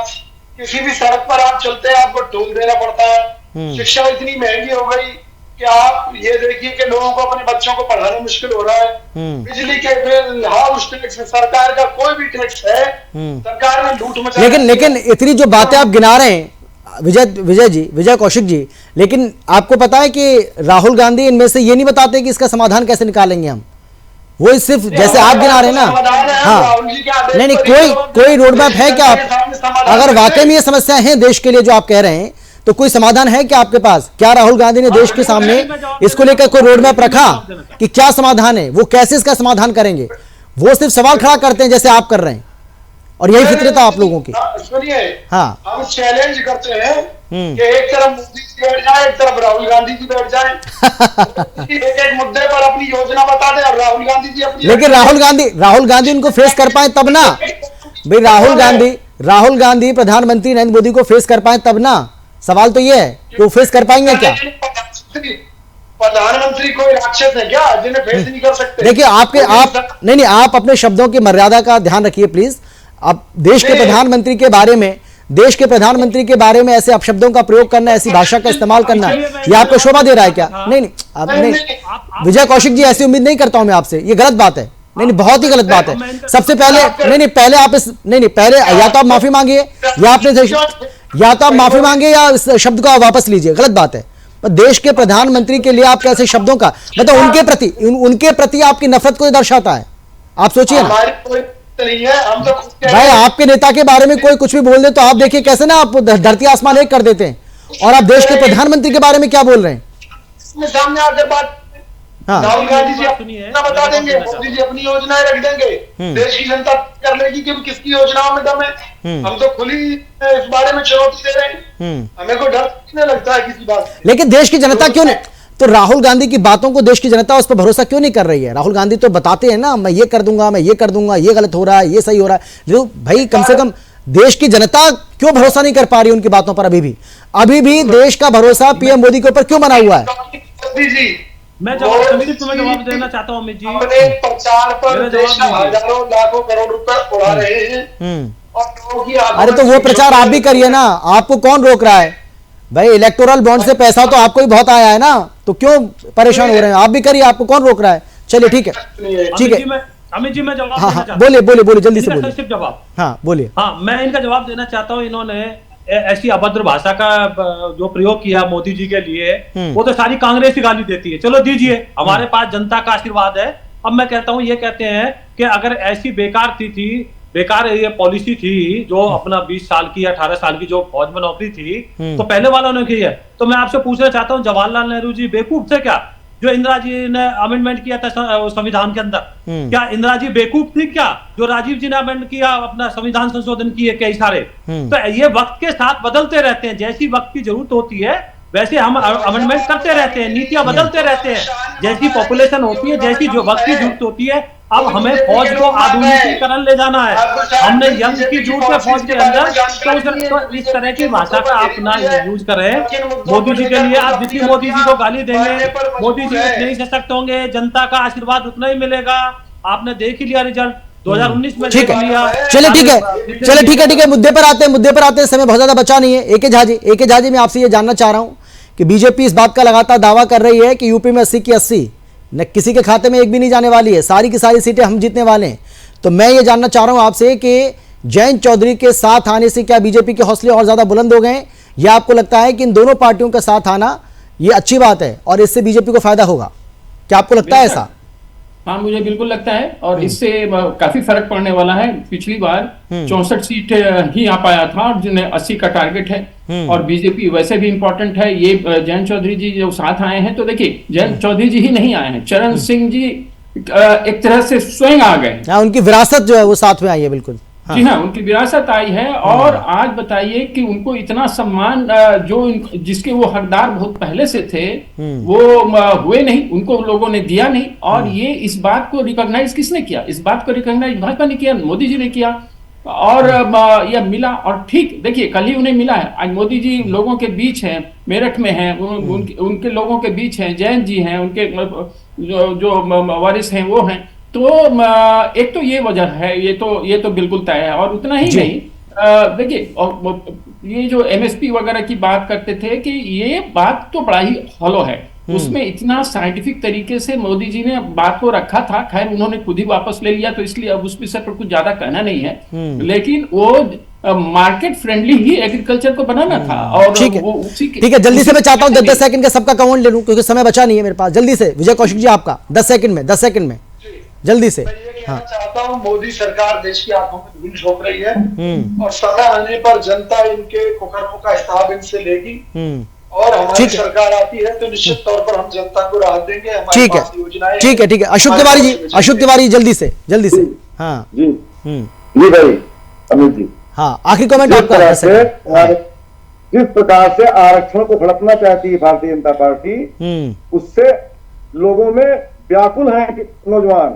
किसी भी सड़क पर आप चलते हैं आपको टोल देना पड़ता है। शिक्षा इतनी महंगी हो गई कि आप ये देखिए कि लोगों को अपने बच्चों को पढ़ाना मुश्किल हो रहा है। बिजली के बिल, हाउस टैक्स, सरकार का कोई भी टैक्स है, सरकार ने लूट मचा। लेकिन इतनी जो बातें आप गिना रहे हैं विजय कौशिक जी, लेकिन आपको पता है कि राहुल गांधी इनमें से ये नहीं बताते कि इसका समाधान कैसे निकालेंगे हम। वो सिर्फ जैसे आप गिना रहे हैं ना, हाँ नहीं कोई रोड मैप है क्या? आप अगर वाकई में ये समस्या है देश के लिए जो आप कह रहे हैं, तो कोई समाधान है क्या आपके पास? क्या राहुल गांधी ने देश के सामने इसको लेकर कोई रोड मैप रखा कि क्या समाधान है, वो कैसे इसका समाधान करेंगे? वो सिर्फ सवाल खड़ा करते हैं जैसे आप कर रहे हैं, और यही फितरत है आप लोगों की। सुनिए, हाँ हम चैलेंज करते हैं कि एक तरफ मोदी जी बैठ जाए, एक तरफ राहुल गांधी जी बैठ जाए, एक मुद्दे पर अपनी योजना बता दे और राहुल गांधी जी अपनी। लेकिन राहुल गांधी उनको फेस कर पाए तब ना भाई। राहुल गांधी प्रधानमंत्री नरेंद्र मोदी को फेस कर पाए तब ना। सवाल तो ये है कि वो फेस कर पाएंगे क्या? प्रधानमंत्री कोई राक्षस है क्या जिन्हें फेस नहीं कर सकते? देखिए आप अपने शब्दों की मर्यादा का ध्यान रखिए प्लीज। आप देश के प्रधानमंत्री के बारे में ऐसे अपशब्दों का प्रयोग करना, ऐसी भाषा का इस्तेमाल करना, ये आपको शोभा दे रहा है क्या? नहीं, विजय कौशिक जी, ऐसी उम्मीद नहीं करता हूं मैं आपसे। ये गलत बात है। नहीं, बहुत ही गलत बात है। सबसे पहले पहले आप पहले या तो आप माफी मांगिए या तो आप माफी मांगे या इस शब्द को आप वापस लीजिए। गलत बात है। देश के प्रधानमंत्री के लिए आप कैसे शब्दों का मतलब उनके प्रति आपकी नफरत को दर्शाता है। आप सोचिए ना नहीं है, हम तो भाई, आपके नेता के बारे में कोई कुछ भी बोल दे तो आप देखिए कैसे ना आप धरती आसमान एक कर देते हैं, और आप देश के प्रधानमंत्री के बारे में क्या बोल रहे हैं? सामने आकर बात राहुल गांधी जी अपना बता देंगे, मोदी जी अपनी योजनाएं रख देंगे, देश की जनता कर लेगी कि किसकी योजनाओं में दम है। हम तो खुली इस बारे में चुनौती दे रहे हैं, हमें कोई डर नहीं लगता है किसी बात। लेकिन देश की जनता क्यों नहीं, तो राहुल गांधी की बातों को देश की जनता उस पर भरोसा क्यों नहीं कर रही है? राहुल गांधी तो बताते हैं ना, मैं ये कर दूंगा, मैं ये कर दूंगा, ये गलत हो रहा है, ये सही हो रहा है। जो भाई कम से कम देश की जनता क्यों भरोसा नहीं कर पा रही उनकी बातों पर? अभी भी देश का भरोसा पीएम मोदी के ऊपर क्यों बना हुआ है? मैं जवाब देना चाहता हूँ अमित जी। अपने प्रचार पर देश का हजारों लाखों करोड़ रुपए उड़ा रहे हैं और लोगों की अरे तो वो प्रचार आप भी करिए ना, आपको कौन रोक रहा है भाई? इलेक्टोरल बॉन्ड से पैसा तो आपको ही बहुत आया है ना, तो क्यों परेशान हो रहे हैं? आप भी करिए, आपको कौन रोक रहा है? चलिए ठीक है। अमित जी मैं जवाब हाँ बोलिए जल्दी से बोलिए। जवाब हाँ बोलिए। हाँ, मैं इनका जवाब देना चाहता हूँ। इन्होंने ऐसी अभद्र भाषा का जो प्रयोग किया मोदी जी के लिए, वो तो सारी कांग्रेस ही गाली देती है। चलो दीजिए, हमारे पास जनता का आशीर्वाद है। अब मैं कहता हूँ, ये कहते हैं कि अगर ऐसी बेकार ये पॉलिसी थी जो अपना 20 साल की 18 साल की जो फौज में नौकरी थी, तो पहले वालों ने की है। तो मैं आपसे पूछना चाहता हूँ, जवाहरलाल नेहरू जी बेवकूफ थे क्या जो इंदिरा जी ने अमेंडमेंट किया था संविधान के अंदर? क्या इंदिरा जी बेवकूफ थी क्या जो राजीव जी ने अमेंड किया, अपना संविधान संशोधन किए कई सारे? तो ये वक्त के साथ बदलते रहते हैं, जैसी वक्त की जरूरत होती है वैसे हम अमेंडमेंट करते रहते हैं, नीतियां बदलते रहते हैं, जैसी पॉपुलेशन होती है, जैसी जो वक्त की जरूरत होती है। अब हमें फौज को आधुनिकीकरण ले जाना है, हमने यंग की जरूरत है फौज के अंदर। तो इस तरह की भाषा का आप ना यूज करें। मोदी जी के लिए आप जितनी मोदी जी को गाली देंगे, मोदी जी नहीं सशक्त होंगे, जनता का आशीर्वाद उतना ही मिलेगा। आपने देख ही लिया रिजल्ट 2019 में देख लिया। चलिए ठीक है, मुद्दे पर आते हैं, समय बहुत ज्यादा बचा नहीं है। एके झाजी मैं आपसे ये जानना चाह रहा हूं कि बीजेपी इस बात का लगातार दावा कर रही है कि यूपी में 80 की 80 न किसी के खाते में एक भी नहीं जाने वाली है, सारी की सारी सीटें हम जीतने वाले हैं। तो मैं ये जानना चाह रहा हूं आपसे कि जयंत चौधरी के साथ आने से क्या बीजेपी के हौसले और ज्यादा बुलंद हो गए, या आपको लगता है कि इन दोनों पार्टियों के साथ आना ये अच्छी बात है और इससे बीजेपी को फायदा होगा? क्या आपको लगता है ऐसा? हाँ, मुझे बिल्कुल लगता है, और इससे काफी फर्क पड़ने वाला है। पिछली बार 64 सीट ही आ पाया था और जिन्हें 80 का टारगेट है, और बीजेपी वैसे भी इंपॉर्टेंट है। ये जयंत चौधरी जी जो साथ आए हैं, तो देखिए जयंत चौधरी जी ही नहीं आए हैं, चरण सिंह जी एक तरह से स्वयं आ गए। उनकी विरासत जो है वो साथ में आई है। बिल्कुल जी हाँ, उनकी विरासत आई है। और आज बताइए कि उनको इतना सम्मान जिसके वो हकदार बहुत पहले से थे, वो हुए नहीं, उनको लोगों ने दिया नहीं। और ये इस बात को रिकॉग्नाइज किसने किया? इस बात को रिकॉग्नाइज भाजपा ने किया, मोदी जी ने किया। और यह मिला, और ठीक देखिए कल ही उन्हें मिला है। आज मोदी जी लोगों के बीच हैं, मेरठ में हैं, उनके लोगों के बीच हैं, जैन जी हैं, उनके जो वारिस हैं वो हैं। तो एक तो ये वजह है, ये तो बिल्कुल तय है। और उतना ही नहीं, देखिए ये जो एमएसपी वगैरह की बात करते थे कि ये बात तो बड़ा ही हॉलो है, उसमें इतना साइंटिफिक तरीके से मोदी जी ने बात को रखा था। खैर उन्होंने खुद ही वापस ले लिया, तो इसलिए अब उस विषय पर कुछ ज्यादा कहना नहीं है। लेकिन वो मार्केट फ्रेंडली ही एग्रीकल्चर को बनाना था। और ठीक है, जल्दी से मैं चाहता हूँ 10 सेकंड का सबका कमेंट ले लूं, क्योंकि समय बचा नहीं है मेरे पास। जल्दी से विजय कौशिक जी आपका 10 सेकंड में जल्दी से। मैं ये कहना चाहता हूँ, मोदी सरकार देश की आंखों में धूल झोंक रही है और समय आने पर जनता इनके कुकर्मों का हिसाब इनसे लेगी। और हमारी सरकार आती है तो निश्चित तौर पर हम जनता को राहत देंगे। हमारे पास योजनाएं। ठीक है। अशोक तिवारी जल्दी से। हाँ जी भाई अमित जी, हाँ आखिरी कमेंट आपका। जिस प्रकार से आरक्षण को हड़पना चाहती है भारतीय जनता पार्टी, उससे लोगों में व्याकुल है कि नौजवान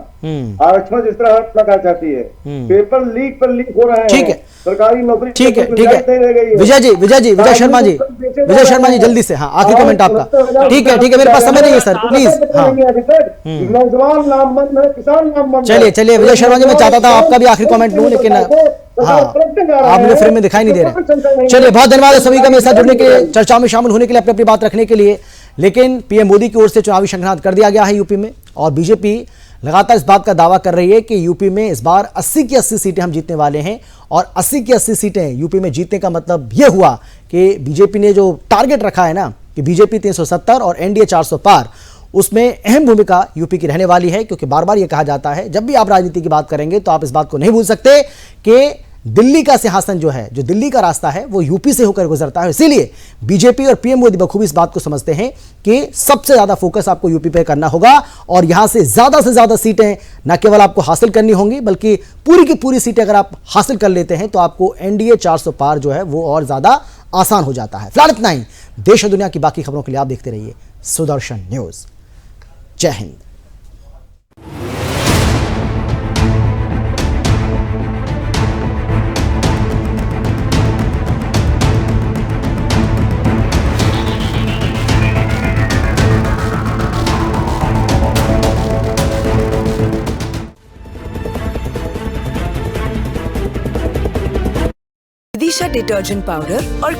आरक्षण जिस तरह हड़पना चाहती है, पेपर लीक पर लीक हो रहे हैं। ठीक है, सरकारी नौकरी। ठीक है। विजय शर्मा जी जल्दी से। हाँ आखिरी कमेंट आपका। ठीक है, मेरे पास समय नहीं है सर, प्लीज। हाँ नौजवान नामबंद है, किसान नामबंद। चलिए विजय शर्मा जी, मैं चाहता था आपका भी आखिरी कमेंट लूं, लेकिन हाँ आप मुझे फ्रेम में दिखाई नहीं दे रहे। चलिए, बहुत धन्यवाद सभी का मेरे साथ जुड़ने के लिए, चर्चा में शामिल होने के लिए, अपनी बात रखने के लिए। लेकिन पीएम मोदी की ओर से चुनावी शंखनाद कर दिया गया है यूपी में, और बीजेपी लगातार इस बात का दावा कर रही है कि यूपी में इस बार 80 की 80 सीटें हम जीतने वाले हैं। और 80 की 80 सीटें यूपी में जीतने का मतलब यह हुआ कि बीजेपी ने जो टारगेट रखा है ना कि बीजेपी 370 और एनडीए 400 पार, उसमें अहम भूमिका यूपी की रहने वाली है। क्योंकि बार बार यह कहा जाता है, जब भी आप राजनीति की बात करेंगे तो आप इस बात को नहीं भूल सकते कि दिल्ली का सिंहासन जो है, जो दिल्ली का रास्ता है, वो यूपी से होकर गुजरता है। इसीलिए बीजेपी और पीएम मोदी बखूबी इस बात को समझते हैं कि सबसे ज्यादा फोकस आपको यूपी पे करना होगा, और यहां से ज्यादा सीटें न केवल आपको हासिल करनी होंगी, बल्कि पूरी की पूरी सीटें अगर आप हासिल कर लेते हैं तो आपको एनडीए 400 पार जो है वो और ज्यादा आसान हो जाता है। फिलहाल इतना ही। देश और दुनिया की बाकी खबरों के लिए आप देखते रहिए सुदर्शन न्यूज। जय हिंद। विदिशा डिटर्जेंट पाउडर और